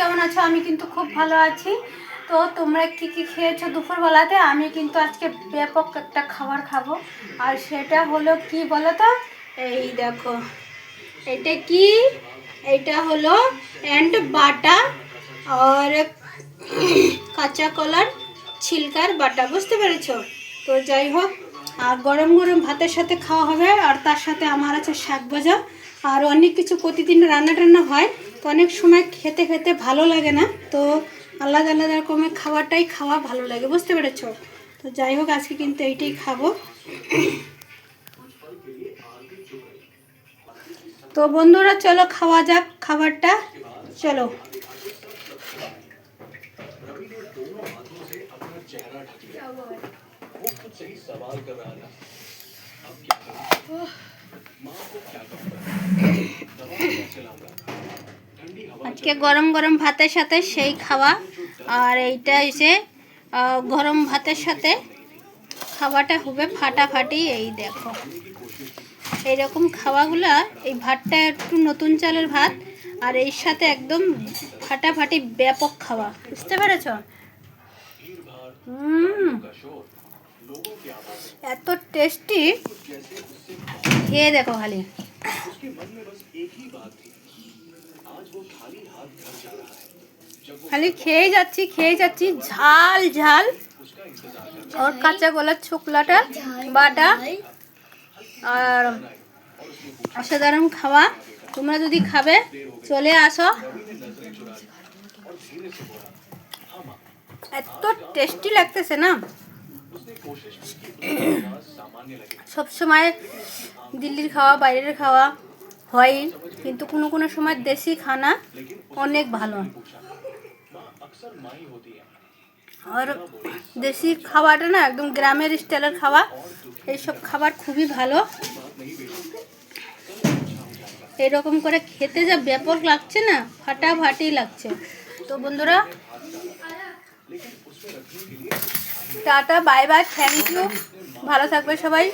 কেমন আছো? আমি কিন্তু খুব ভালো আছি। তো তোমরা কি কি খেয়েছো দুপুরবেলাতে? আমি কিন্তু আজকে ব্যাপক একটা খাবার খাবো, আর সেটা হলো কি বলো তো? এই দেখো, এটা কি? এটা হলো এন্ড বাটা আর কাঁচা কলার ছিলকার বাটা, বুঝতে পেরেছো? তো যাই হোক, আর গরম গরম ভাতের সাথে খাওয়া হবে, আর তার সাথে আমার আছে শাক ভাজা আর অনেক কিছু। প্রতিদিন রান্না টান্না হয়, তো অনেক সময় খেতে খেতে ভালো লাগে না, তো আলাদা আলাদা রকমের খাবারটাই খাওয়া ভালো লাগে, বুঝতে পেরেছো? তো যাই হোক, আজকে কিন্তু এইটাই খাবো। তো বন্ধুরা, চলো খাওয়া যাক খাবারটা, চলো। আজকে গরম গরম ভাতের সাথে সেই খাওয়া, আর এইটা এসে গরম ভাতের সাথে খাওয়াটা হবে ফাটাফাটি। এই দেখো, এইরকম খাওয়াগুলা, এই ভাতটা একটু নতুন চালের ভাত, আর এর সাথে একদম ফাটাফাটি ব্যাপক খাওয়া, বুঝতে পেরেছ? এত টেস্টি, খেয়ে দেখো খালি। খালি খেয়ে যাচ্ছি, ঝাল ঝাল, और কাঁচা কলার ছোকলাটা বাটা, আর অসাধারণ খাওয়া। তোমরা যদি খাবে চলে আসো, এত টেস্টি লাগতেছে না। সব সময় দিল্লির খাওয়া, বাইরের খাওয়া হয়, কিন্তু কোনো কোনো সময় দেশি খানা অনেক ভালো। আর দেশি খাওয়াটা না, একদম গ্রামের স্টাইলের খাওয়া, এইসব খাবার খুবই ভালো। এরকম করে খেতে যা ব্যাপক লাগছে না, ফাটাফাটি লাগছে। তো বন্ধুরা, tata, bye bye, thank you, ভালো থাকবে সবাই।